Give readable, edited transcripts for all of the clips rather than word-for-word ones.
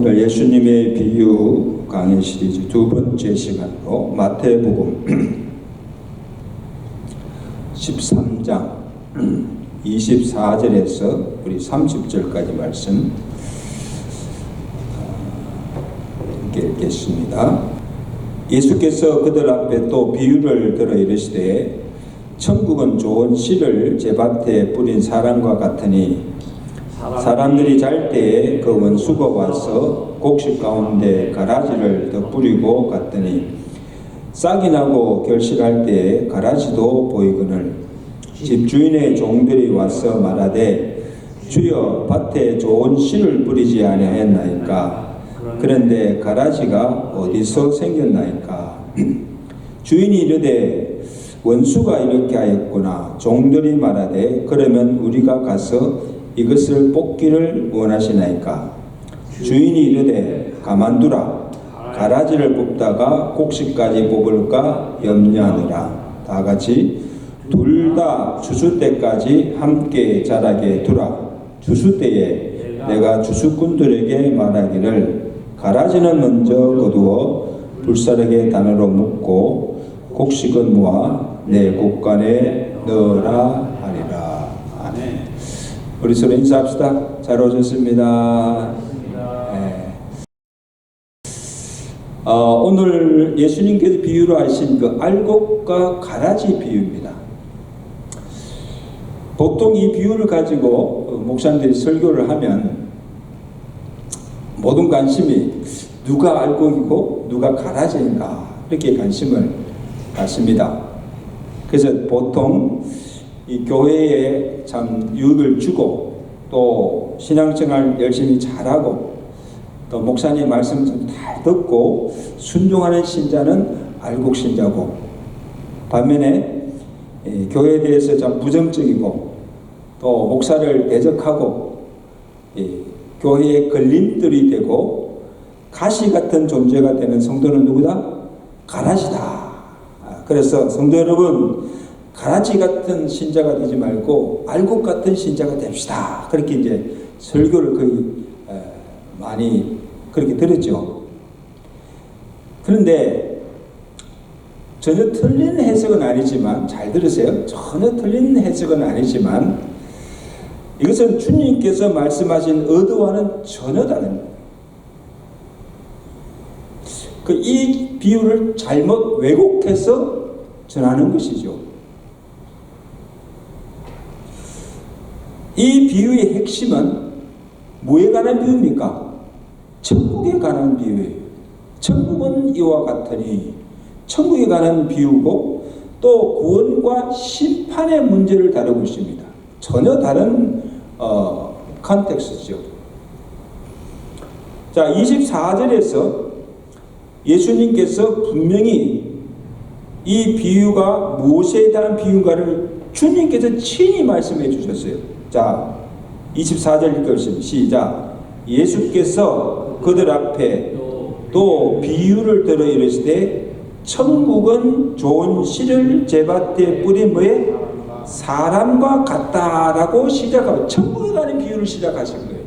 오늘 예수님의 비유 강의 시리즈 두 번째 시간으로 마태복음 13장 24절에서 우리 30절까지 말씀 함께 읽겠습니다. 예수께서 그들 앞에 또 비유를 들어 이르시되 천국은 좋은 씨를 제밭에 뿌린 사람과 같으니 사람들이 잘 때에 그 원수가 와서 곡식 가운데 가라지를 더 뿌리고 갔더니 싹이 나고 결실할 때에 가라지도 보이거늘 집주인의 종들이 와서 말하되 주여 밭에 좋은 씨를 뿌리지 아니하였나이까 그런데 가라지가 어디서 생겼나이까 주인이 이르되 원수가 이렇게 하였구나. 종들이 말하되 그러면 우리가 가서 이것을 뽑기를 원하시나이까 주인이 이르되 가만두라. 가라지를 뽑다가 곡식까지 뽑을까 염려하느라. 다같이 둘 다 추수 때까지 함께 자라게 두라. 추수 때에 내가 추수꾼들에게 말하기를 가라지는 먼저 거두어 불사르게 단으로 묶고 곡식은 모아 내 곡간에 넣으라 하리라. 아멘. 우리 서로 인사합시다. 잘 오셨습니다. 네. 오늘 예수님께서 비유로 하신 그 알곡과 가라지 비유입니다. 보통 이 비유를 가지고 목사님들이 설교를 하면 모든 관심이 누가 알곡이고 누가 가라지인가 이렇게 관심을 갖습니다. 그래서 보통 이 교회에 참 유익을 주고 또 신앙생활 열심히 잘하고 또 목사님 말씀 좀 잘 듣고 순종하는 신자는 알곡 신자고 반면에 교회에 대해서 참 부정적이고 또 목사를 대적하고 교회의 걸림돌이 되고 가시 같은 존재가 되는 성도는 누구다? 가라지다. 그래서 성도 여러분 가라지 같은 신자가 되지 말고 알곡 같은 신자가 됩시다. 그렇게 이제 설교를 거의 많이 그렇게 들었죠. 그런데 전혀 틀린 해석은 아니지만 잘 들으세요. 전혀 틀린 해석은 아니지만 이것은 주님께서 말씀하신 의도와는 전혀 다릅니다. 이 비유를 잘못 왜곡해서 전하는 것이죠. 이 비유의 핵심은 뭐에 관한 비유입니까? 천국에 관한 비유예요. 천국은 이와 같으니 천국에 관한 비유고 또 구원과 심판의 문제를 다루고 있습니다. 전혀 다른 컨텍스트죠. 자, 24절에서 예수님께서 분명히 이 비유가 무엇에 대한 비유인가를 주님께서 친히 말씀해 주셨어요. 자, 24절 읽겠습니다. 시작. 예수께서 그들 앞에 또 비유를 들어 이르시되 천국은 좋은 씨를 제밭에 뿌린 뭐에 사람과 같다라고 시작하고 천국에 관한 비유를 시작하신 거예요.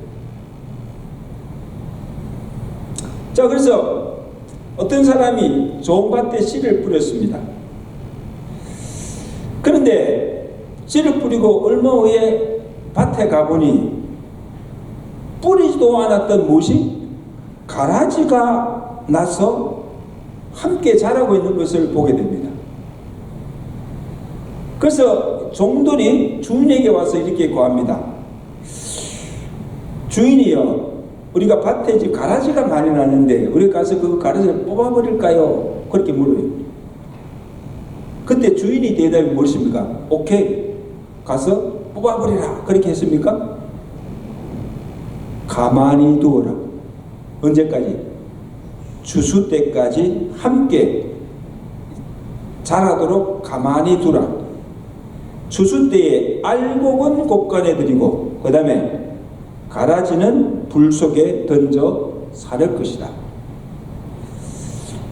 자, 그래서 어떤 사람이 좋은 밭에 씨를 뿌렸습니다. 그런데 씨를 뿌리고 얼마 후에 밭에 가보니 뿌리지도 않았던 무엇이 가라지가 나서 함께 자라고 있는 것을 보게 됩니다. 그래서 종들이 주인에게 와서 이렇게 고합니다. 주인이여, 우리가 밭에 지금 가라지가 많이 나는데 우리 가서 그 가라지를 뽑아버릴까요? 그렇게 물어요. 그때 주인이 대답이 무엇입니까? 오케이, 가서 뽑아버리라. 그렇게 했습니까? 가만히 두어라. 언제까지? 추수 때까지 함께 자라도록 가만히 두라. 추수 때에 알곡은 곡간에 들이고 그 다음에 가라지는 불 속에 던져 사를 것이다.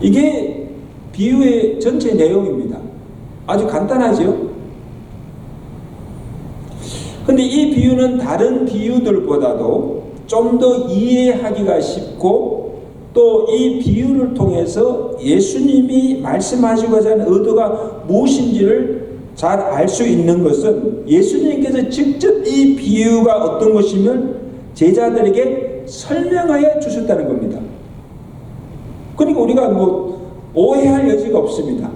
이게 비유의 전체 내용입니다. 아주 간단하죠? 근데 이 비유는 다른 비유들보다도 좀 더 이해하기가 쉽고 또 이 비유를 통해서 예수님이 말씀하시고자 하는 의도가 무엇인지를 잘 알 수 있는 것은 예수님께서 직접 이 비유가 어떤 것이면 제자들에게 설명하여 주셨다는 겁니다. 그러니까 우리가 오해할 여지가 없습니다.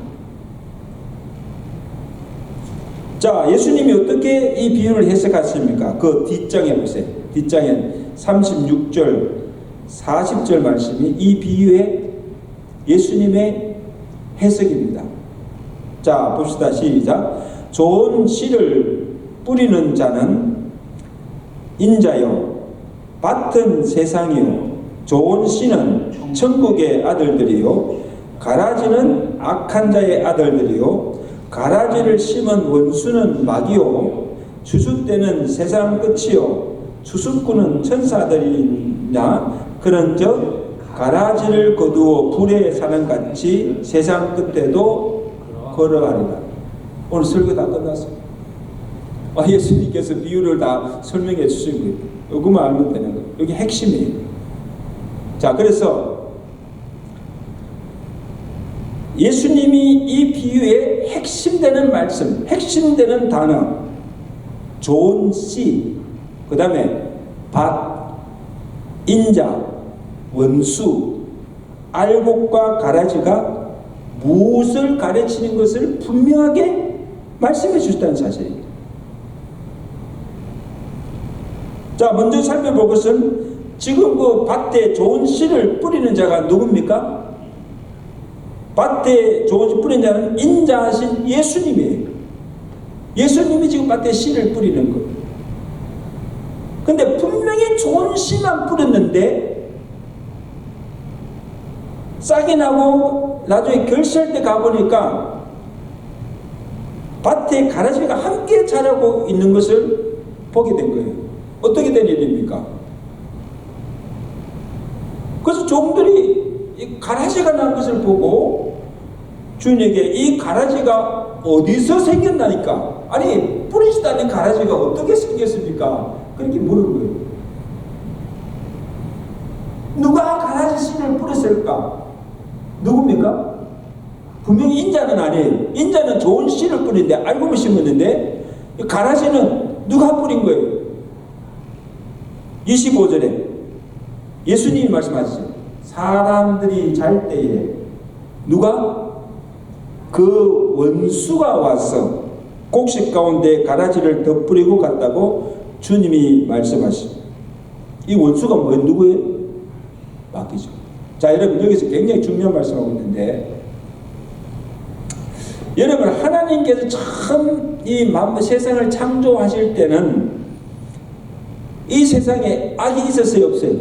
자, 예수님이 어떻게 이 비유를 해석하십니까? 그 뒷장에 보세요. 뒷장에 36절, 40절 말씀이 이 비유의 예수님의 해석입니다. 자, 봅시다. 시작. 좋은 씨를 뿌리는 자는 인자요, 밭은 세상이요, 좋은 씨는 천국의 아들들이요, 가라지는 악한 자의 아들들이요, 가라지를 심은 원수는 마귀요, 추수 때는 세상 끝이요, 추수꾼은 천사들이냐, 그런즉 가라지를 거두어 불에 사는 같이 세상 끝에도 걸어가리라. 오늘 설교 다 끝났습니다. 예수님께서 비유를 다 설명해 주신 거예요. 이것만 알면 되는 거예요. 여기 핵심이에요. 자, 그래서 예수님이 이 비유의 핵심되는 말씀, 핵심되는 단어, 좋은 씨, 그 다음에 밭, 인자, 원수, 알곡과 가라지가 무엇을 가르치는 것을 분명하게 말씀해 주셨다는 사실입니다. 자, 먼저 살펴볼 것은 지금 그 밭에 좋은 씨를 뿌리는 자가 누굽니까? 밭에 좋은 씨 뿌리는 자는 인자하신 예수님이에요. 예수님이 지금 밭에 씨를 뿌리는 거예요. 근데 분명히 좋은 씨만 뿌렸는데 싹이 나고 나중에 결실할 때 가보니까 밭에 가라지가 함께 자라고 있는 것을 보게 된 거예요. 어떻게 된 일입니까? 그래서 종들이 이 가라지가 난 것을 보고 주인에게 이 가라지가 어디서 생겼나니까, 아니 뿌리지도 않는 가라지가 어떻게 생겼습니까? 그렇게 물은 거예요. 누가 가라지 씨를 뿌렸을까? 누굽니까? 분명히 인자는 아니에요. 인자는 좋은 씨를 뿌리는데 알고 보면 심었는데 가라지는 누가 뿌린 거예요? 25절에 예수님이 말씀하시죠. 사람들이 잘 때에 누가? 그 원수가 와서 곡식 가운데 가라지를 덧뿌리고 갔다고 주님이 말씀하십니다. 이 원수가 누구예요? 마귀죠. 자, 여러분 여기서 굉장히 중요한 말씀하고 있는데, 여러분 하나님께서 처음 이 세상을 창조하실 때는 이 세상에 악이 있었어요, 없어요?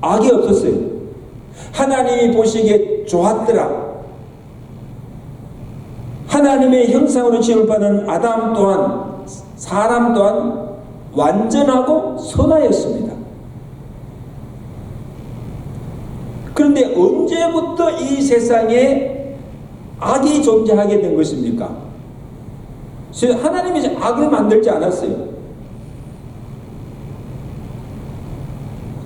악이 없었어요. 하나님이 보시기에 좋았더라. 하나님의 형상으로 지음을 받은 아담 또한, 사람 또한 완전하고 선하였습니다. 그런데 언제부터 이 세상에 악이 존재하게 된 것입니까? 하나님이 악을 만들지 않았어요.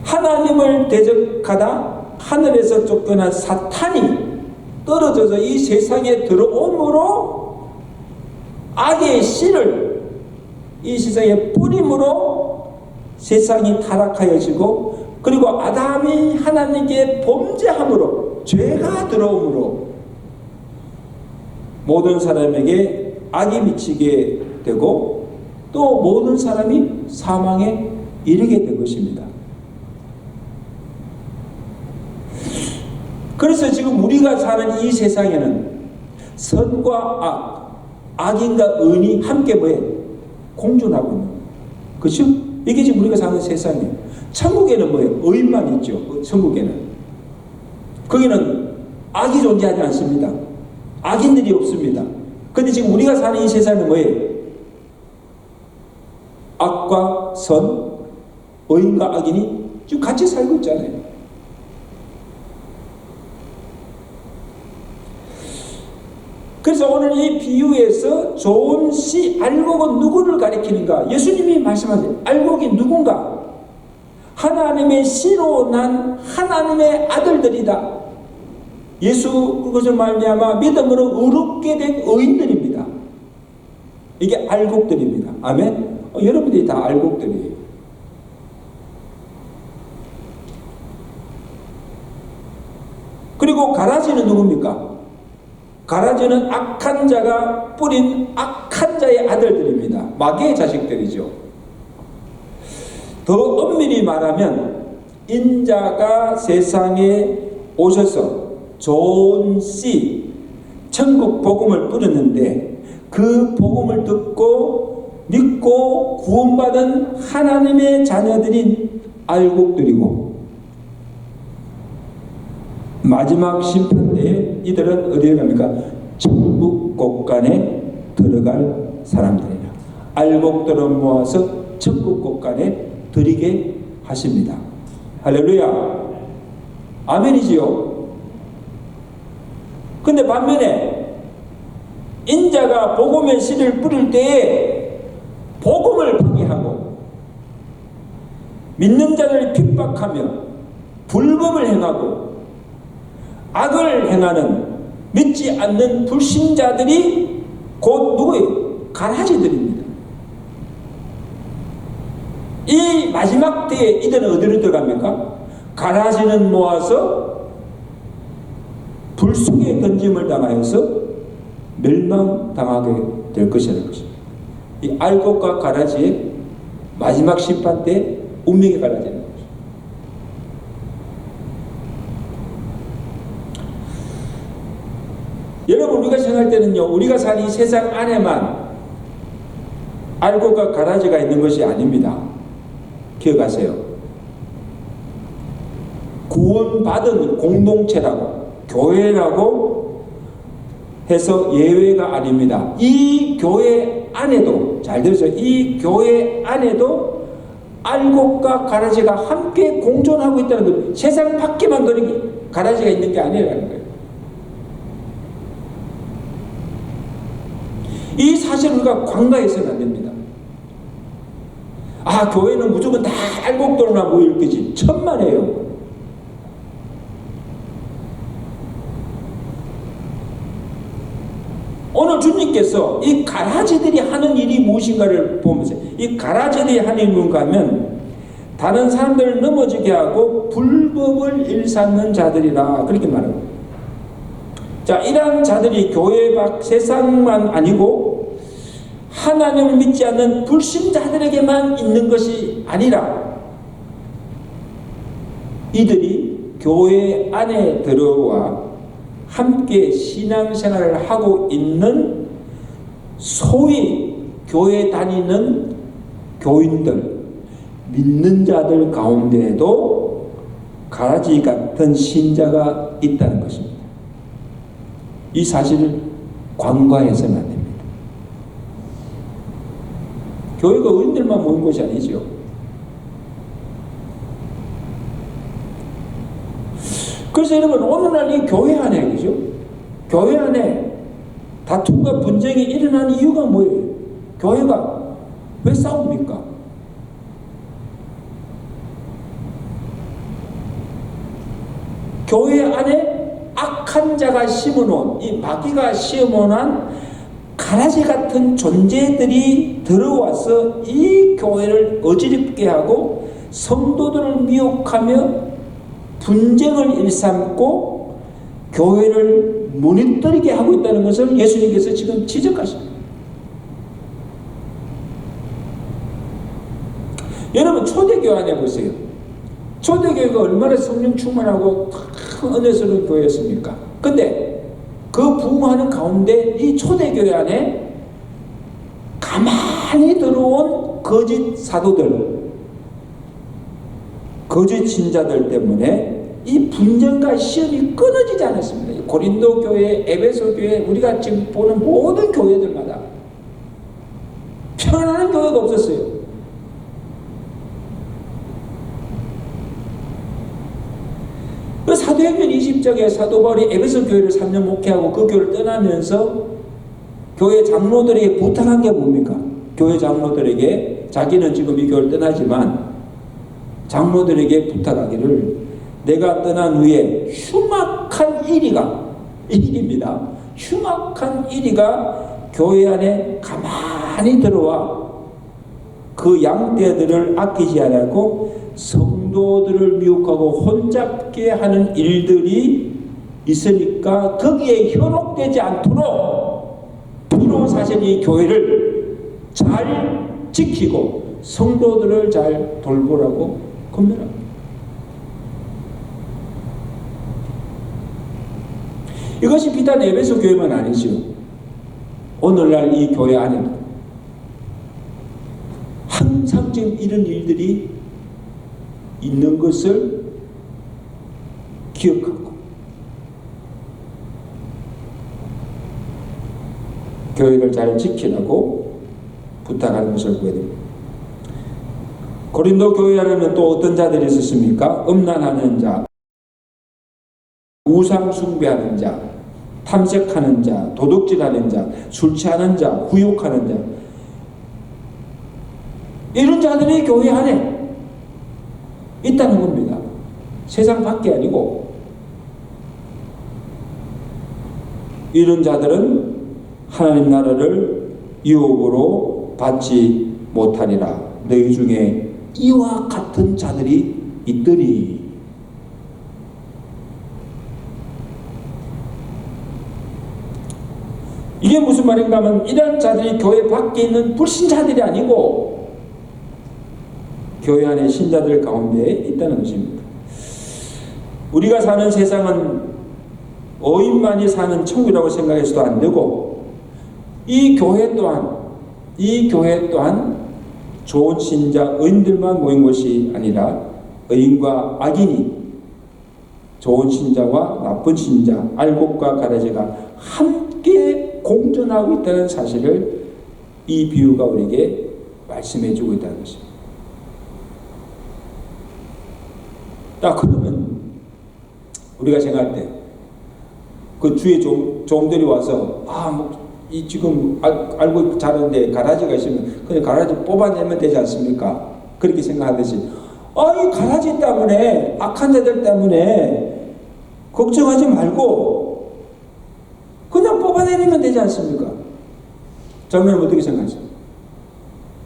하나님을 대적하다 하늘에서 쫓겨난 사탄이 떨어져서 이 세상에 들어옴으로 악의 씨를 이 세상에 뿌림으로 세상이 타락하여지고, 그리고 아담이 하나님께 범죄함으로 죄가 들어옴으로 모든 사람에게 악이 미치게 되고 또 모든 사람이 사망에 이르게 된 것입니다. 그래서 지금 우리가 사는 이 세상에는 선과 악과 악인과 의인이 함께 공존하고 있는 거예요. 그렇죠? 이게 지금 우리가 사는 세상이에요. 천국에는 의인만 있죠. 천국에는. 거기는 악이 존재하지 않습니다. 악인들이 없습니다. 그런데 지금 우리가 사는 이 세상은 악과 선, 의인과 악인이 지금 같이 살고 있잖아요. 그래서 오늘 이 비유에서 좋은 씨, 알곡은 누구를 가리키는가? 예수님이 말씀하세요. 알곡이 누군가? 하나님의 씨로 난 하나님의 아들들이다. 예수 그것을 말미암아 믿음으로 의롭게 된 의인들입니다. 이게 알곡들입니다. 아멘. 여러분들이 다 알곡들이에요. 그리고 가라지는 누굽니까? 가라지는 악한 자가 뿌린 악한 자의 아들들입니다. 마귀의 자식들이죠. 더 엄밀히 말하면 인자가 세상에 오셔서 좋은 씨, 천국 복음을 뿌렸는데 그 복음을 듣고 믿고 구원받은 하나님의 자녀들인 알곡들이고, 마지막 심판 때에 이들은 어디에 갑니까? 천국 곳간에 들어갈 사람들이라. 알곡들을 모아서 천국 곳간에 드리게 하십니다. 할렐루야. 아멘이지요. 근데 반면에 인자가 복음의 씨를 뿌릴 때에 복음을 포기하고 믿는 자를 핍박하며 불법을 행하고 악을 행하는 믿지 않는 불신자들이 곧 누구예요? 가라지들입니다. 이 마지막 때에 이들은 어디로 들어갑니까? 가라지는 모아서 불 속에 던짐을 당하여서 멸망당하게 될 것이라는 것입니다. 이 알곡과 가라지의 마지막 심판 때 운명이 갈라지는 거죠. 여러분, 우리가 생각할 때는요, 우리가 사는 이 세상 안에만 알곡과 가라지가 있는 것이 아닙니다. 기억하세요. 구원받은 공동체라고, 교회라고 해서 예외가 아닙니다. 이 교회 안에도, 잘 들으세요. 이 교회 안에도 알곡과 가라지가 함께 공존하고 있다는 거예요. 세상 밖에만 가라지가 있는 게 아니라는 거예요. 이 사실을 우리가 관가해서는 안 됩니다. 아, 교회는 무조건 다 알곡들만 모일 거지. 천만에요. 오늘 주님께서 이 가라지들이 하는 일이 무엇인가를 보면서, 이 가라지들이 하는 일이 뭔가 하면 다른 사람들을 넘어지게 하고 불법을 일삼는 자들이라, 그렇게 말합니다. 자, 이러한 자들이 교회 밖 세상만 아니고 하나님을 믿지 않는 불신자들에게만 있는 것이 아니라 이들이 교회 안에 들어와 함께 신앙생활을 하고 있는 소위 교회 다니는 교인들, 믿는 자들 가운데에도 가라지 같은 신자가 있다는 것입니다. 이 사실을 관과해서는 안 됩니다. 교회가 의인들만 모인 것이 아니죠. 그래서 여러분, 오늘날 이 교회 안에, 그죠? 교회 안에 다툼과 분쟁이 일어나는 이유가 뭐예요? 교회가 왜 싸웁니까? 교회 안에 악한 자가 심어놓은, 이 마귀가 심어놓은 가라지 같은 존재들이 들어와서 이 교회를 어지럽게 하고 성도들을 미혹하며 분쟁을 일삼고 교회를 무너뜨리게 하고 있다는 것을 예수님께서 지금 지적하십니다. 여러분, 초대교회 안에 보세요. 초대교회가 얼마나 성령 충만하고 큰 은혜스러운 교회였습니까? 근데 그 부흥하는 가운데 이 초대교회 안에 가만히 들어온 거짓 사도들, 거짓 신자들 때문에 이 분쟁과 시험이 끊어지지 않았습니다. 고린도 교회, 에베소 교회, 우리가 지금 보는 모든 교회들마다 평안한 교회가 없었어요. 그 사도행전 20장에 사도 바울이 에베소 교회를 3년 목회하고 그 교회를 떠나면서 교회 장로들에게 부탁한 게 뭡니까? 교회 장로들에게 자기는 지금 이 교회를 떠나지만 장로들에게 부탁하기를 내가 떠난 후에 흉악한 일입니다. 흉악한 이리가 교회 안에 가만히 들어와 그 양떼들을 아끼지 않고 성도들을 미혹하고 혼잡게 하는 일들이 있으니까 거기에 현혹되지 않도록 부러운 사실이 교회를 잘 지키고 성도들을 잘 돌보라고 권면합니다. 이것이 비단 에베소 교회만 아니지요. 오늘날 이 교회 안에도 항상 지금 이런 일들이 있는 것을 기억하고 교회를 잘 지키라고 부탁하는 것을 보게 됩니다. 고린도 교회 안에는 또 어떤 자들이 있었습니까? 음란하는 자, 우상 숭배하는 자, 탐색하는 자, 도둑질하는 자, 술 취하는 자, 후욕하는 자, 이런 자들이 교회 안에 있다는 겁니다. 세상 밖에 아니고. 이런 자들은 하나님 나라를 유혹으로 받지 못하리라. 너희 중에 이와 같은 자들이 있더니. 이게 무슨 말인가 하면 이런 자들이 교회 밖에 있는 불신자들이 아니고 교회 안에 신자들 가운데 있다는 것입니다. 우리가 사는 세상은 어인만이 사는 천국이라고 생각해서도 안 되고 이 교회 또한 좋은 신자 의인들만 모인 것이 아니라 의인과 악인이 좋은 신자와 나쁜 신자 알곡과 가라지가 함께 공존하고 있다는 사실을 이 비유가 우리에게 말씀해주고 있다는 것입니다. 그러면 우리가 생각할 때 그 주의 종들이 와서 이 지금 알고 자는데 가라지가 있으면 그냥 가라지 뽑아내면 되지 않습니까? 그렇게 생각하듯이 이 가라지 때문에 악한 자들 때문에 걱정하지 말고 그냥 뽑아내리면 되지 않습니까? 저는 어떻게 생각하세요?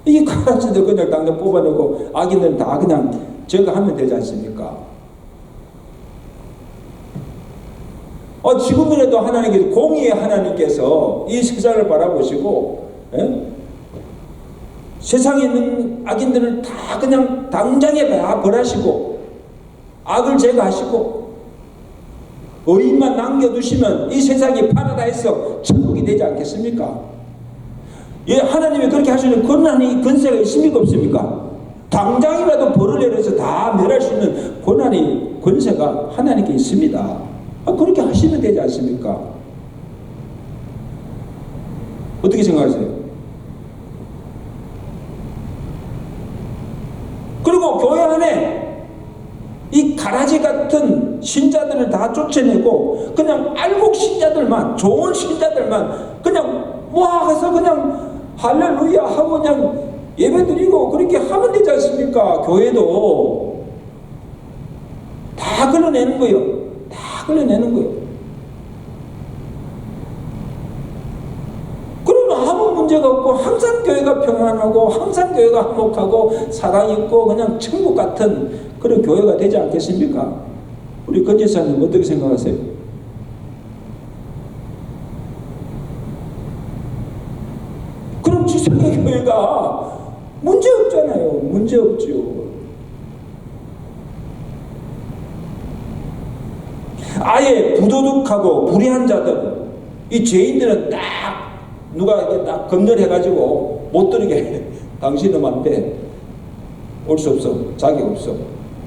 이 가라지들 그냥 당장 뽑아내고 악인들은 다 그냥 제거하면 되지 않습니까? 지금이라도 하나님께서 공의의 하나님께서 이 세상을 바라보시고 세상에 있는 악인들을 다 그냥 당장에 다 벌하시고 악을 제거하시고 의인만 남겨두시면 이 세상이 파라다이스 천국이 되지 않겠습니까? 하나님이 그렇게 하시는 권한이 권세가 있습니까 없습니까? 당장이라도 벌을 내려서 다 멸할 수 있는 권세가 하나님께 있습니다. 그렇게 하시면 되지 않습니까? 어떻게 생각하세요? 그리고 교회 안에 이 가라지 같은 신자들을 다 쫓아내고 그냥 알곡 신자들만, 좋은 신자들만 그냥 모아서 그냥 할렐루야 하고 그냥 예배드리고 그렇게 하면 되지 않습니까? 교회도 다 걸러내는 거예요. 끌어내는 거예요. 그러면 아무 문제가 없고 항상 교회가 평안하고 항상 교회가 화목하고 사랑이 있고 그냥 천국 같은 그런 교회가 되지 않겠습니까? 우리 건지사님 어떻게 생각하세요? 그럼 지상의 교회가 문제 없잖아요. 문제 없죠. 아예 부도덕하고 불의한 자들, 이 죄인들은 딱 누가 이렇게 딱 검열해가지고 못 들게 당신놈한테 올 수 없어, 자격 없어.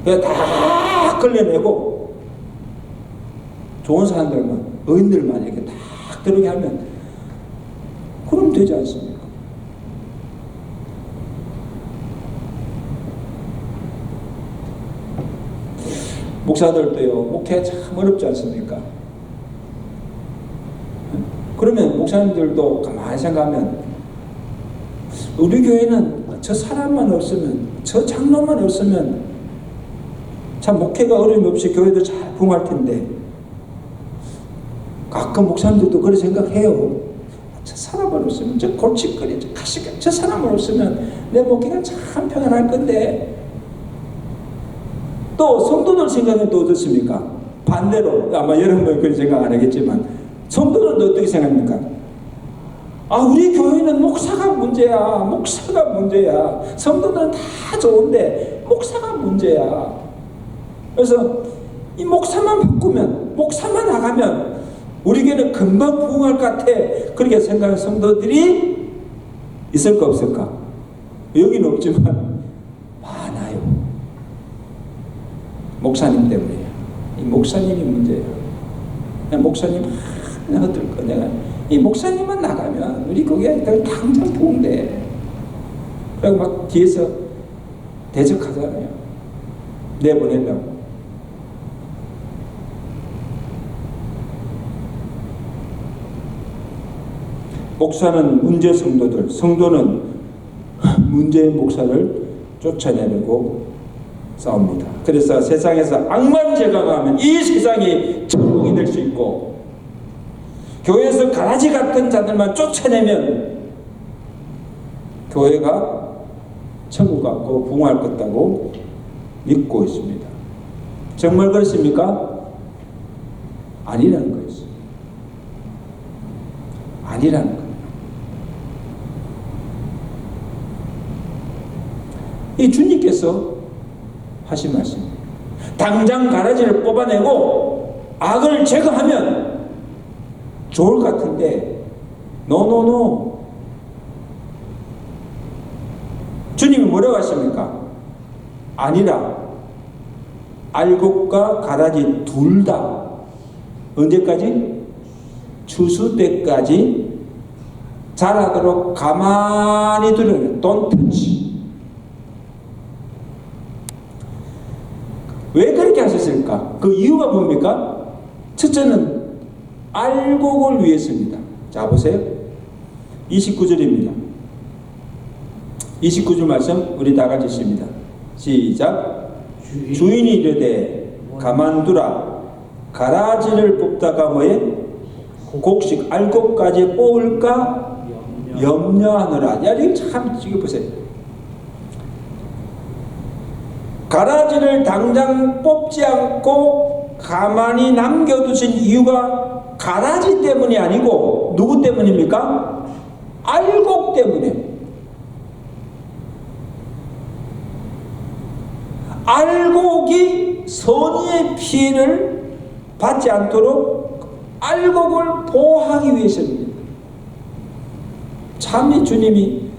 그냥 다 걸려내고 좋은 사람들만, 의인들만 이렇게 딱 들게 하면 그럼 되지 않습니까? 목사들도요, 목회 참 어렵지 않습니까? 그러면 목사님들도 가만히 생각하면 우리 교회는 저 사람만 없으면, 저 장로만 없으면 참 목회가 어려움 없이 교회도 잘 부흥할 텐데 가끔 목사님들도 그렇게 생각해요. 저 사람을 없으면, 저 골칫거리, 저 가시가, 저 사람을 없으면 내 목회가 참 평안할 건데. 또 성도들 생각은 또 어떻습니까? 반대로, 아마 여러분은 그런 생각 안 하겠지만 성도들은 어떻게 생각합니까? 아, 우리 교회는 목사가 문제야. 목사가 문제야. 성도들은 다 좋은데 목사가 문제야. 그래서 이 목사만 바꾸면, 목사만 나가면 우리 교회는 금방 부흥할 것 같아. 그렇게 생각하는 성도들이 있을까 없을까? 여기는 없지만 많아요. 목사님 때문이에요. 이 목사님이 문제예요. 그냥 목사님 하나 어떨 거. 내가 이 목사님만 나가면 우리 교회가 당장 부흥돼. 그리고 막 뒤에서 대적하잖아요. 내보내려고. 목사는 문제 성도들, 성도는 문제의 목사를 쫓아내려고 싸웁니다. 그래서 세상에서 악만 제거하면 이 세상이 천국이 될 수 있고, 교회에서 가라지 같은 자들만 쫓아내면 교회가 천국 같고 부흥할 것 같다고 믿고 있습니다. 정말 그렇습니까? 아니라는 거예요. 아니라는 거예요. 이 주님께서 하신 말씀, 당장 가라지를 뽑아내고 악을 제거하면 좋을 것 같은데 노노노. 주님이 뭐라고 하십니까? 아니라 알곡과 가라지 둘 다 언제까지? 추수 때까지 자라도록 가만히 두려는 Don't touch. 왜 그렇게 하셨을까? 그 이유가 뭡니까? 첫째는 알곡을 위해서입니다. 자, 보세요. 29절입니다. 29절 말씀 우리 다 같이 읽습니다. 시작. 주인이 이르되 가만두라. 가라지를 뽑다가 뭐에? 곡식 알곡까지 뽑을까 염려하느라. 야, 이거 참 지금 보세요. 가라지를 당장 뽑지 않고 가만히 남겨두신 이유가 가라지 때문이 아니고 누구 때문입니까? 알곡 때문에. 알곡이 선의의 피해를 받지 않도록 알곡을 보호하기 위해서입니다. 참 주님이,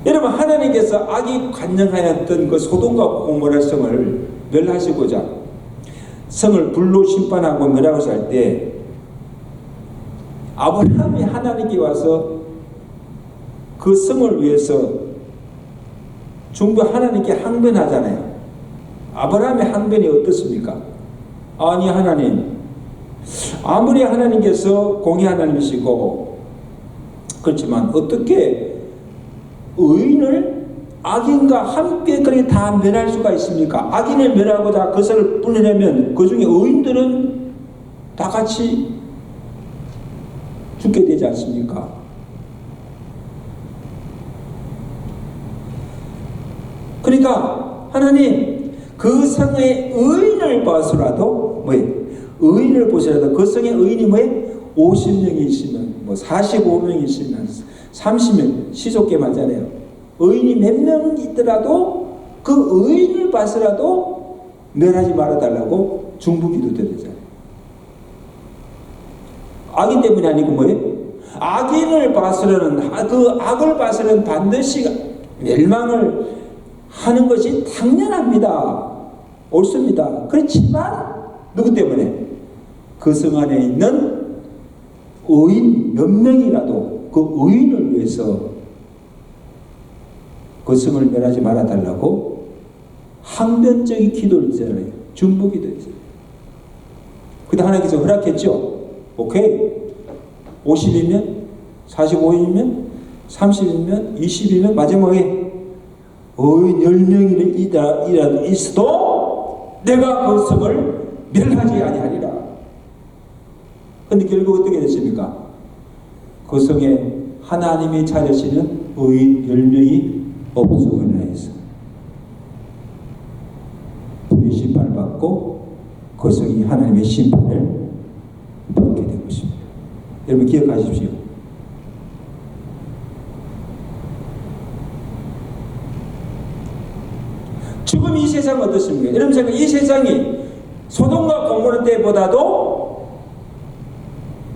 여러분, 하나님께서 악이 관영하였던 그 소돔과 고모라 성을 멸하시고자 성을 불로 심판하고 멸하고자 할 때 아브라함이 하나님께 와서 그 성을 위해서 중부 하나님께 항변하잖아요. 아브라함의 항변이 어떻습니까? 아니 하나님, 아무리 하나님께서 공의 하나님이시고 그렇지만 어떻게 의인을 악인과 함께 그렇게 다 멸할 수가 있습니까? 악인을 멸하고자 그것을 뿌리려면 그 중에 의인들은 다 같이 죽게 되지 않습니까? 그러니까 하나님, 그 성의 의인을 봐서라도 의인을 보시라도 그 성의 의인이 50명이 있으면 45명이 있으면 30명 시족계 맞잖아요. 의인이 몇 명 있더라도 그 의인을 봐서라도 멸하지 말아달라고 중부기도 드리잖아요. 악인 때문이 아니고 뭐예요? 악인을 봐서는, 그 악을 봐서는 반드시 멸망을 하는 것이 당연합니다. 옳습니다. 그렇지만 누구 때문에? 그 성 안에 있는 의인 몇 명이라도 그 의인을 위해서 그 성을 멸하지 말아달라고 항변적인 기도를 드잖아요. 중보기도 했어요. 그때 하나님께서 허락했죠. 오케이. 50이면, 45이면, 30이면, 20이면 마지막에 의인 10명이라도 있어도 내가 그 성을 멸하지 아니하리라. 그런데 결국 어떻게 됐습니까? 그 성에 하나님이 찾으시는 의인 10명이 없음으로 인해서 불의 심판을 받고 그 성이 하나님의 심판을 받게 된 것입니다. 여러분 기억하십시오. 지금 이 세상은 어떻습니까? 여러분 생각 이 세상이 소돔과 고모라 때보다도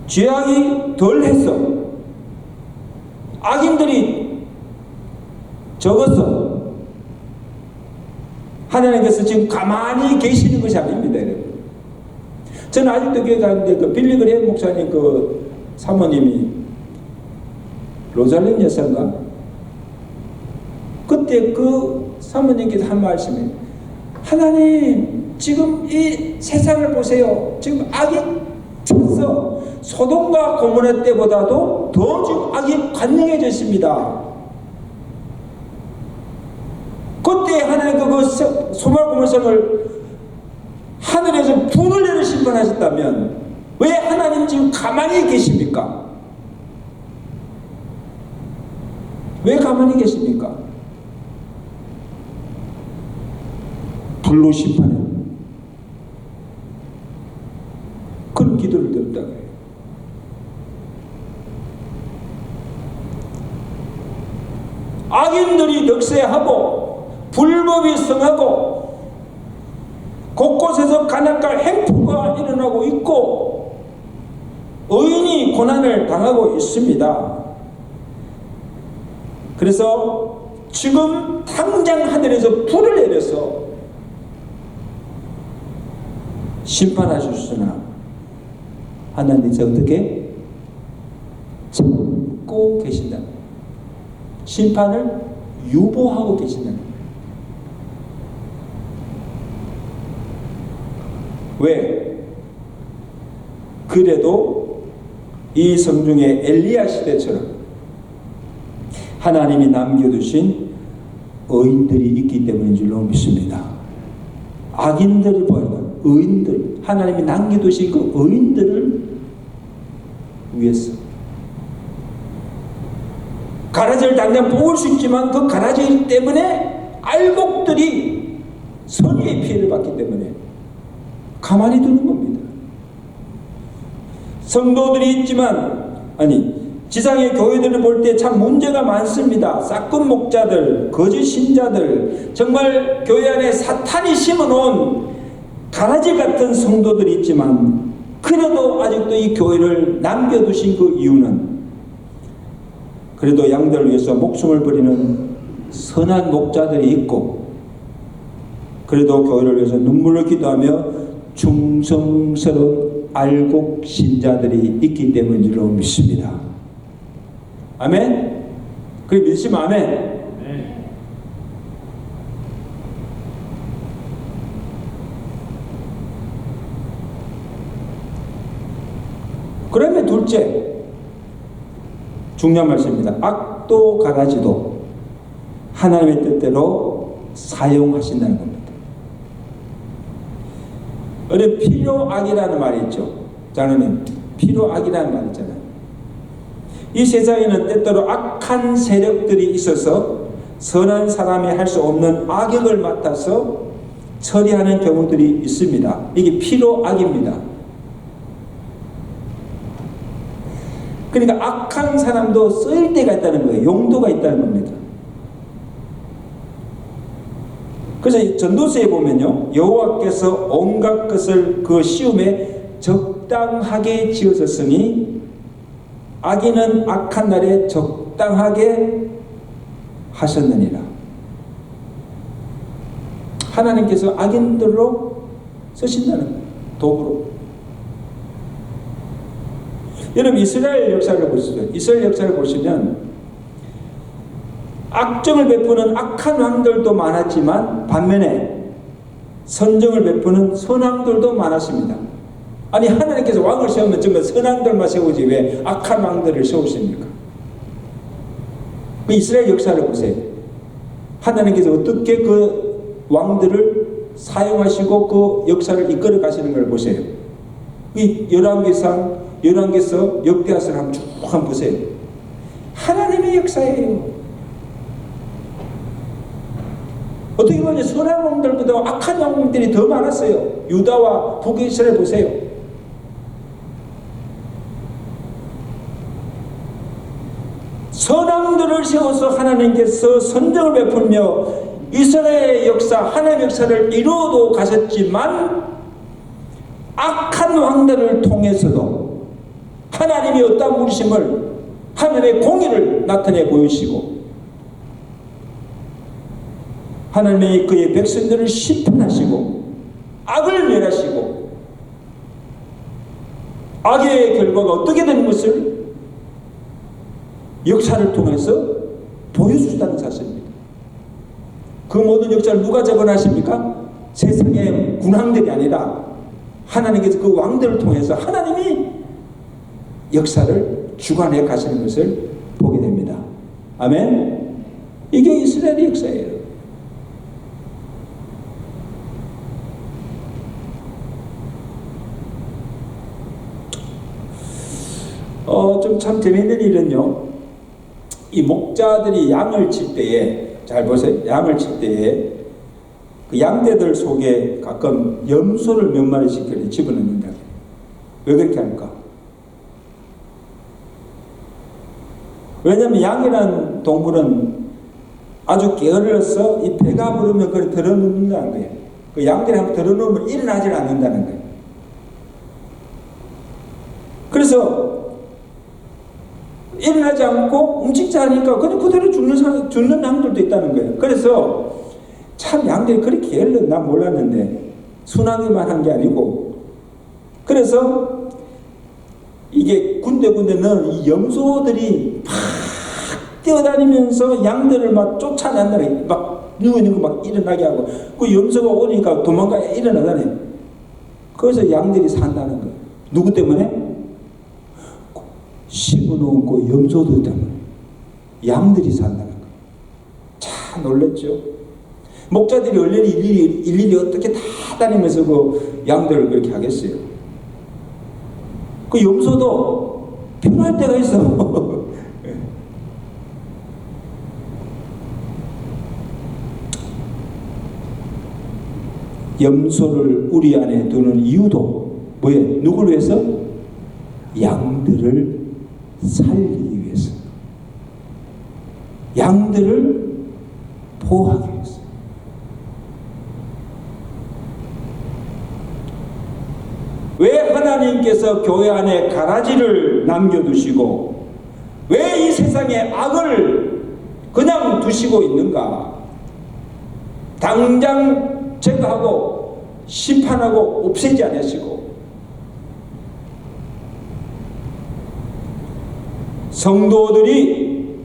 죄악이 덜해서 악인들이 적어서 하나님께서 지금 가만히 계시는 것이 아닙니다, 여러분. 저는 아직도 기억하는데 그 빌리 그레이엄 목사님 그 사모님이 로잘린 여사인가? 그때 그 사모님께서 한 말씀이 하나님 지금 이 세상을 보세요. 지금 악이 찼어. 소돔과 고모라 때보다도 더 지금 악이 관영해졌습니다. 그때 하나님 그 소돔과 고모라성을 하늘에서 분을 내려 심판하셨다면 왜 하나님 지금 가만히 계십니까? 왜 가만히 계십니까? 불로 심판해. 그런 기도를 드렸다고 해요. 악인들이 득세하고 불법이 성하고 곳곳에서 간악할 행포가 일어나고 있고 의인이 고난을 당하고 있습니다. 그래서 지금 당장 하늘에서 불을 내려서 심판하셨으나 하나님께서 어떻게 참고 계신다. 심판을 유보하고 계신다. 왜? 그래도 이 성중에 엘리야 시대처럼 하나님이 남겨두신 의인들이 있기 때문인 줄로 믿습니다. 악인들을 보아야 의인들, 하나님이 남겨두신 그 의인들을 위해서 가라지를 당장 뽑을 수 있지만 그 가라지 때문에 알곡들이 선의의 피해를 받기 때문에 가만히 두는 겁니다. 성도들이 있지만 지상의 교회들을 볼 때 참 문제가 많습니다. 싹군 목자들, 거짓 신자들, 정말 교회 안에 사탄이 심어놓은 가라지 같은 성도들이 있지만 그래도 아직도 이 교회를 남겨두신 그 이유는 그래도 양들을 위해서 목숨을 버리는 선한 목자들이 있고 그래도 교회를 위해서 눈물을 기도하며 충성스러운 알곡 신자들이 있기 때문인 줄로 믿습니다. 아멘? 그래 믿으시면 아멘? 그러면 둘째 중요한 말씀입니다. 악도 가라지도 하나님의 뜻대로 사용하신다는 겁니다. 우리 필요악이라는 말이 있죠. 장로님 필요악이라는 말 있잖아요. 이 세상에는 때때로 악한 세력들이 있어서 선한 사람이 할 수 없는 악역을 맡아서 처리하는 경우들이 있습니다. 이게 필요악입니다. 그러니까 악한 사람도 쓰일 때가 있다는 거예요. 용도가 있다는 겁니다. 그래서 전도서에 보면요, 여호와께서 온갖 것을 그 시험에 적당하게 지으셨으니 악인은 악한 날에 적당하게 하셨느니라. 하나님께서 악인들로 쓰신다는 도구로. 여러분 이스라엘 역사를 보시죠. 이스라엘 역사를 보시면 악정을 베푸는 악한 왕들도 많았지만 반면에 선정을 베푸는 선왕들도 많았습니다. 아니 하나님께서 왕을 세우면 정말 선왕들만 세우지 왜 악한 왕들을 세우십니까? 그 이스라엘 역사를 보세요. 하나님께서 어떻게 그 왕들을 사용하시고 그 역사를 이끌어 가시는 걸 보세요. 이 열왕기서 역대하서를 한번 보세요. 하나님의 역사예요. 어떻게 보면 선한 왕들보다 악한 왕들이 더 많았어요. 유다와 북이스라엘 보세요. 선왕들을 세워서 하나님께서 선정을 베풀며 이스라엘의 역사, 하나님의 역사를 이루어도 가셨지만 악한 왕들을 통해서도 하나님이 어떠한 분이심을, 하나님의 공의를 나타내 보이시고 하나님이 그의 백성들을 심판하시고 악을 멸하시고 악의 결과가 어떻게 되는 것을 역사를 통해서 보여주시다는 사실입니다. 그 모든 역사를 누가 적어하십니까? 세상의 군왕들이 아니라 하나님께서 그 왕들을 통해서 하나님이 역사를 주관해 가시는 것을 보게 됩니다. 아멘. 이게 이스라엘의 역사예요. 좀 참 재미있는 일은요, 이 목자들이 양을 칠 때에, 잘 보세요. 양을 칠 때에 그 양떼들 속에 가끔 염소를 몇 마리씩 집어넣는다. 왜 그렇게 할까? 왜냐하면 양이라는 동물은 아주 게을러서 이 배가 부르면 그걸 들어놓는다는 거예요. 그 양들이 한번 들어놓으면 일어나질 않는다는 거예요. 그래서 일어나지 않고 움직이지 않으니까 그냥 그대로 죽는 양들도 있다는 거예요. 그래서 참 양들이 그렇게 게을러, 난 몰랐는데 순하기만 한 게 아니고, 그래서 이게 군데군데는 이 염소들이 막 뛰어다니면서 양들을 막 쫓아낸다는, 막 누워있는 거 막 일어나게 하고, 그 염소가 오니까 도망가 일어나다니. 그래서 양들이 산다는 거예요. 누구 때문에? 심어놓은 그 염소들 때문에 양들이 산다는 거예요. 참 놀랬죠. 목자들이 원래 일일이 어떻게 다 다니면서 그 양들을 그렇게 하겠어요. 그 염소도 필요할 때가 있어. 염소를 우리 안에 두는 이유도 뭐예요? 누구를 위해서? 양들을 살리기 위해서, 양들을 보호하기 위해서. 왜 하나님께서 교회 안에 가라지를 남겨두시고 왜 이 세상에 악을 그냥 두시고 있는가? 당장 제거하고 심판하고 없애지 않으시고, 성도들이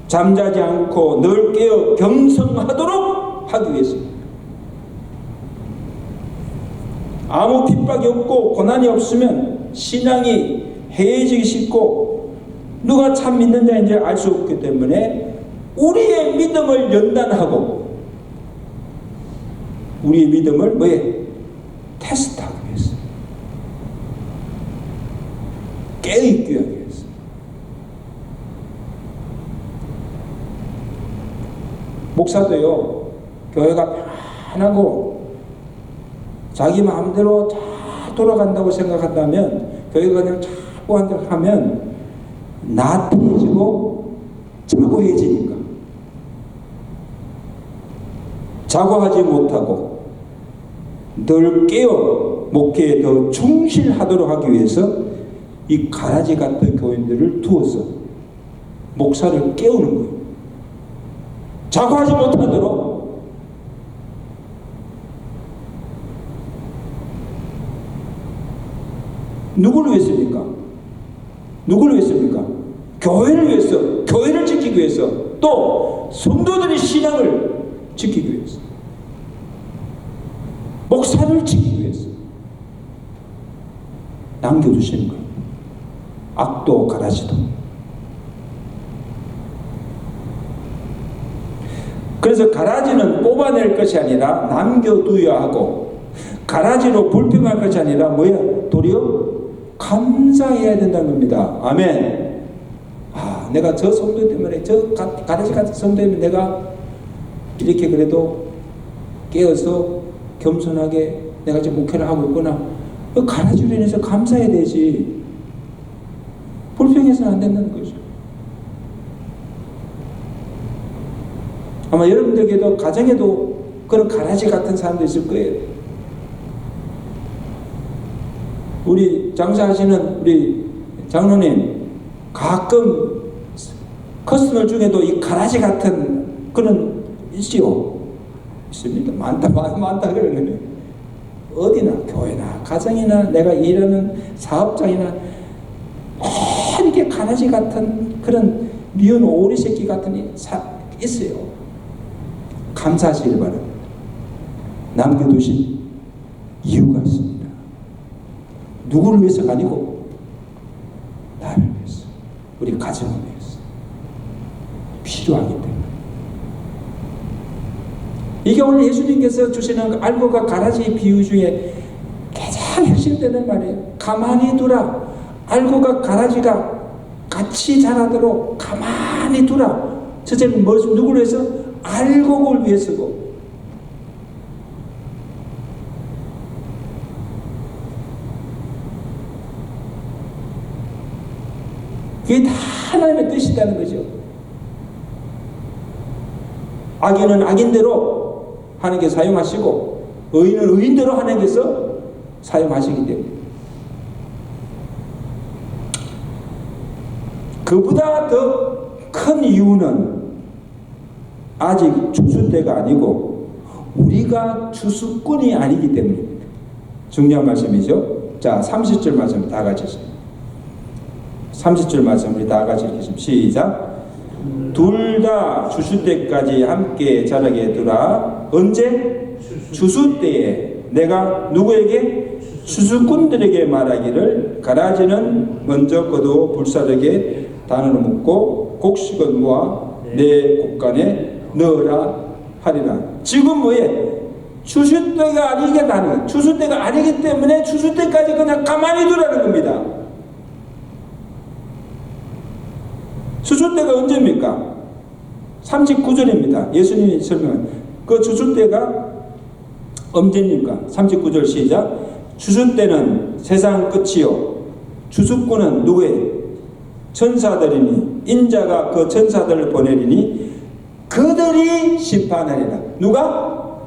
잠자지 않고 늘 깨어 경성하도록 하기 위해서입니다. 아무 핍박이 없고 고난이 없으면 신앙이 해해지기 쉽고 누가 참 믿는 자인지 알 수 없기 때문에 우리의 믿음을 연단하고 우리의 믿음을 뭐에? 테스트하기 위해서, 깨어있기 위해서. 목사도요, 교회가 편하고 자기 마음대로 다 돌아간다고 생각한다면, 교회가 그냥 자꾸 하면 나태해지고 자고해지니까 자고하지 못하고 늘 깨어 목회에 더 충실하도록 하기 위해서 이 가라지 같은 교인들을 두어서 목사를 깨우는 거예요. 자고하지 못하도록. 누구를 위해서입니까? 누구를 위해서입니까? 교회를 위해서, 교회를 지키기 위해서, 또 성도들의 신앙을 지키기 위해서, 목사를 지키기 위해서 남겨두시는 거예요. 악도 가라지도. 그래서 가라지는 뽑아낼 것이 아니라 남겨두어야 하고, 가라지로 불평할 것이 아니라 뭐야? 도리어 감사해야 된다는 겁니다. 아멘. 내가 저 성도 때문에, 저 가라지 같은 성도 때문에 내가 이렇게 그래도 깨어서 겸손하게 내가 지금 목회를 하고 있구나. 그 가라지로 인해서 감사해야 되지. 불평해서는 안 된다는 거죠. 아마 여러분들에게도 가정에도 그런 가라지 같은 사람도 있을 거예요. 우리 장사하시는 우리 장로님 가끔 커스터머 중에도 이 가라지 같은 그런 있지요. 있습니다. 많다 그러는 어디나 교회나 가정이나 내가 일하는 사업장이나 이렇게 가라지 같은 그런 미운 오리 새끼 같은 있어요. 감사하시길 바랍니다. 남겨두신 이유가 있습니다. 누구를 위해서가 아니고 나를 위해서, 우리 가정을 위해서 필요하기 때문에. 이게 오늘 예수님께서 주시는 알곡과 가라지 비유 중에 가장 핵심되는 말이에요. 가만히 두라. 알곡과 가라지가 같이 자라도록 가만히 두라. 첫째는 누구를 위해서? 알곡을 위해서고, 그게 다 하나님의 뜻이라는 거죠. 악인은 악인대로 하나님께 사용하시고, 의인은 의인대로 하나님께서 사용하시기 때문에, 그보다 더 큰 이유는 아직 추수 때가 아니고 우리가 추수꾼이 아니기 때문입니다. 중요한 말씀이죠. 자, 30절 말씀 다 같이 30절 말씀 우리 다 같이 읽겠습니다. 시작. 둘 다 추수 때까지 함께 자라게 두라. 언제? 추수 때에. 내가 누구에게? 추수꾼들에게 말하기를, 가라지는 먼저 거두어 불사르게 단으로 묶고 곡식은 모아 내 곡간에 넣으라 하리라. 지금 뭐에? 추수 때가 아니게 나는, 추수 때가 아니기 때문에 추수 때까지 그냥 가만히 두라는 겁니다. 추수 때가 언제입니까? 39절입니다. 예수님이 설명한 그 추수 때가 언제입니까? 39절 시작. 추수 때는 세상 끝이요, 추수꾼은 누구예요? 천사들이니 인자가 그 천사들을 보내리니 그들이 심판하리라. 누가?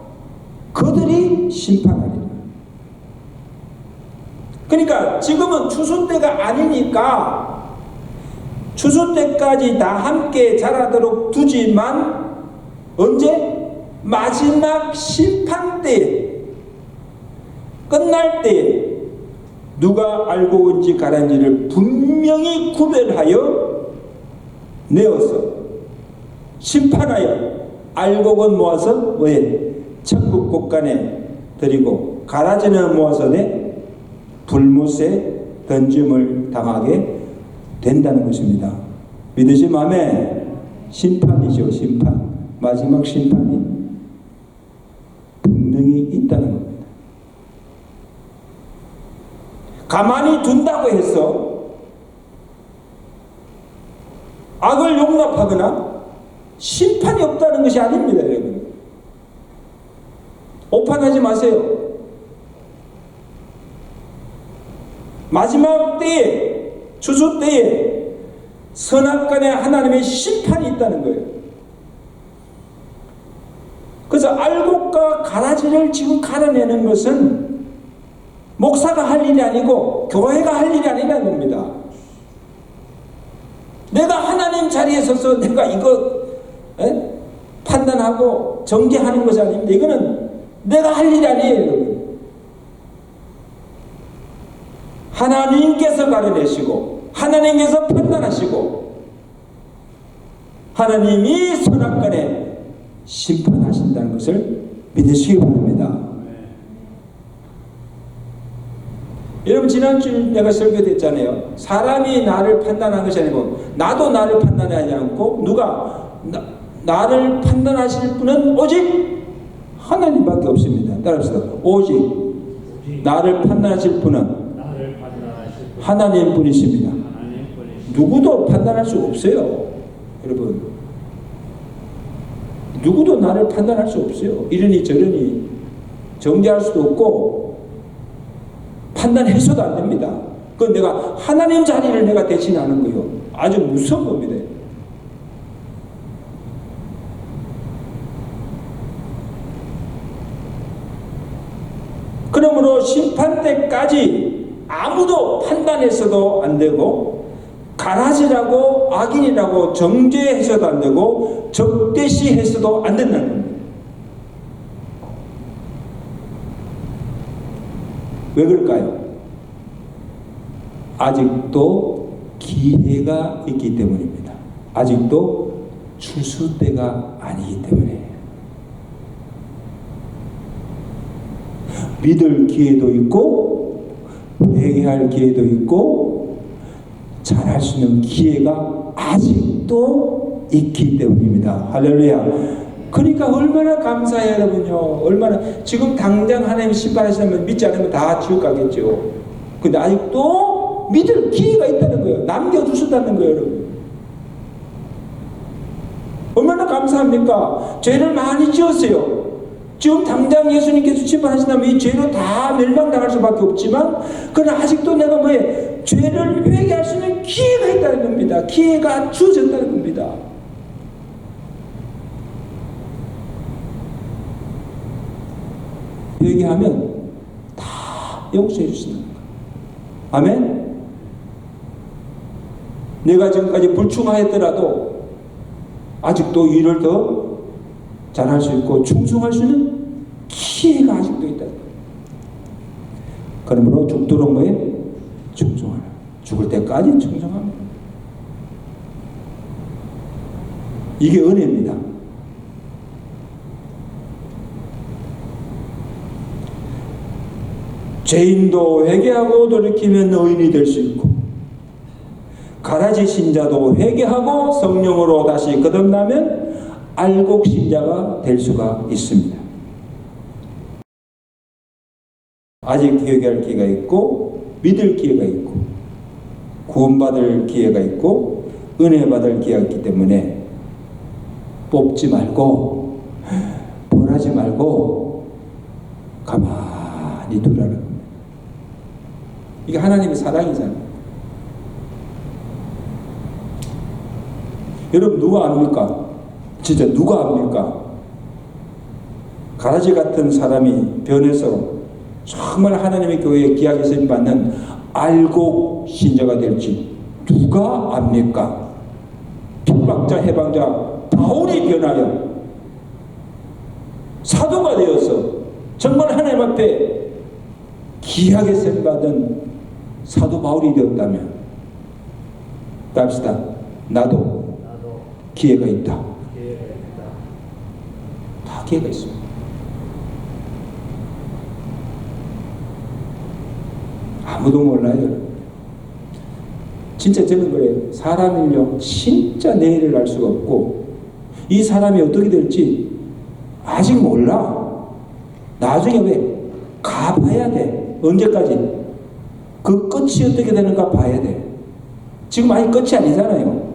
그들이 심판하리라. 그러니까 지금은 추수 때가 아니니까 추수 때까지 다 함께 자라도록 두지만, 언제? 마지막 심판 때에, 끝날 때에 누가 알곡인지 가라지를 분명히 구별하여 내어서 심판하여 알곡은 모아서 뭐에? 천국 곳간에 드리고, 가라지는 모아서 내 불못에 던짐을 당하게 된다는 것입니다. 믿으시면 아멘. 심판이죠. 심판. 마지막 심판이 분명히 있다는 겁니다. 가만히 둔다고 해서 악을 용납하거나 심판이 없다는 것이 아닙니다, 여러분. 오판하지 마세요. 마지막 때에, 추수 때에 선악간에 하나님의 심판이 있다는 거예요. 그래서 알곡과 가라지를 지금 갈아내는 것은 목사가 할 일이 아니고 교회가 할 일이 아니라는 겁니다. 내가 하나님 자리에 서서 내가 이거 판단하고 정죄하는 것이 아닙니다. 이거는 내가 할 일이 아니에요, 여러분. 하나님께서 가려내시고 하나님께서 판단하시고 하나님이 선악간에 심판하신다는 것을 믿으시기 바랍니다. 여러분, 지난주에 내가 설교됐잖아요. 사람이 나를 판단한 것이 아니고 나도 나를 판단하지 않고 누가 나를 판단하실 분은 오직 하나님밖에 없습니다. 따라합시다. 오직 나를 판단하실 분은 하나님 분이십니다. 누구도 판단할 수 없어요. 여러분, 누구도 나를 판단할 수 없어요. 이러니 저러니 정죄할 수도 없고 판단해서도 안 됩니다. 그건 내가 하나님 자리를 내가 대신하는 거예요. 아주 무서운 겁니다. 그러므로 심판 때까지 아무도 판단해서도 안 되고, 가라지라고 악인이라고 정죄해서도 안 되고, 적대시해서도 안 된다는 겁니다. 왜 그럴까요? 아직도 기회가 있기 때문입니다. 아직도 추수 때가 아니기 때문에. 믿을 기회도 있고 회개할 기회도 있고 잘할 수 있는 기회가 아직도 있기 때문입니다. 할렐루야. 그러니까 얼마나 감사해요, 여러분요. 얼마나 지금 당장 하나님 심판하시면 믿지 않으면 다 지옥 가겠죠. 근데 아직도 믿을 기회가 있다는 거예요. 남겨주셨다는 거예요, 여러분. 얼마나 감사합니까? 죄를 많이 지었어요. 지금 당장 예수님께서 심판하신다면 이 죄로 다 멸망당할 수밖에 없지만, 그러나 아직도 내가 뭐에 죄를 회개할 수 있는 기회가 있다는 겁니다. 기회가 주어졌다는 겁니다. 회개하면 다 용서해 주시는 거예요. 아멘? 내가 지금까지 불충하였더라도 아직도 일을 더 잘할 수 있고 충성할 수 있는 기회가 아직도 있다. 그러므로 죽도록 뭐에 충성하라. 죽을 때까지 충성합니다. 이게 은혜입니다. 죄인도 회개하고 돌이키면 의인이 될 수 있고, 가라지 신자도 회개하고 성령으로 다시 거듭나면 알곡 신자가 될 수가 있습니다. 아직 회개할 기회가 있고, 믿을 기회가 있고, 구원받을 기회가 있고, 은혜 받을 기회가 있기 때문에 뽑지 말고 벌하지 말고 가만히 두라는 겁니다. 이게 하나님의 사랑이잖아요. 여러분, 누가 압니까? 진짜 누가 압니까? 가라지 같은 사람이 변해서 정말 하나님의 교회에 귀하게 쓰임받는 알곡 신자가 될지 누가 압니까? 핍박자 해방자 바울이 변하여 사도가 되어서 정말 하나님 앞에 귀하게 쓰임받은 사도 바울이 되었다면, 답시다. 나도 기회가 있다. 다 기회가 있습니다. 아무도 몰라요. 진짜 저는 그래요. 사람은요, 진짜 내일을 알 수가 없고, 이 사람이 어떻게 될지 아직 몰라. 나중에 왜? 가봐야 돼. 언제까지? 그 끝이 어떻게 되는가 봐야 돼. 지금 아직 끝이 아니잖아요.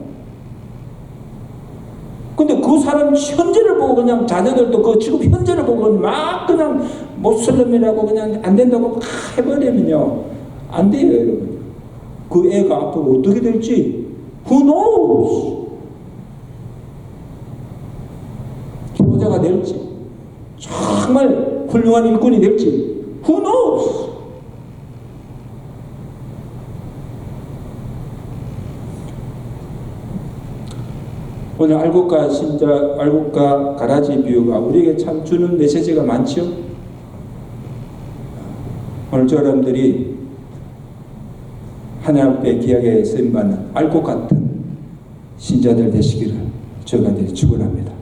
근데 그 사람 현재를 보고 그냥 자녀들도 그 지금 현재를 보고 막 그냥 모슬림이라고 그냥 안 된다고 막 해버리면요, 안 돼요, 여러분. 그 애가 앞으로 어떻게 될지 who knows? 효자가 될지 정말 훌륭한 일꾼이 될지 who knows? 오늘 알곡과 신자, 알곡과 가라지 비유가 우리에게 참 주는 메시지가 많죠. 오늘 저 여러분들이 하나님 앞에 귀하게 쓰임받는 알곡 같은 신자들 되시기를 저희가 축원합니다.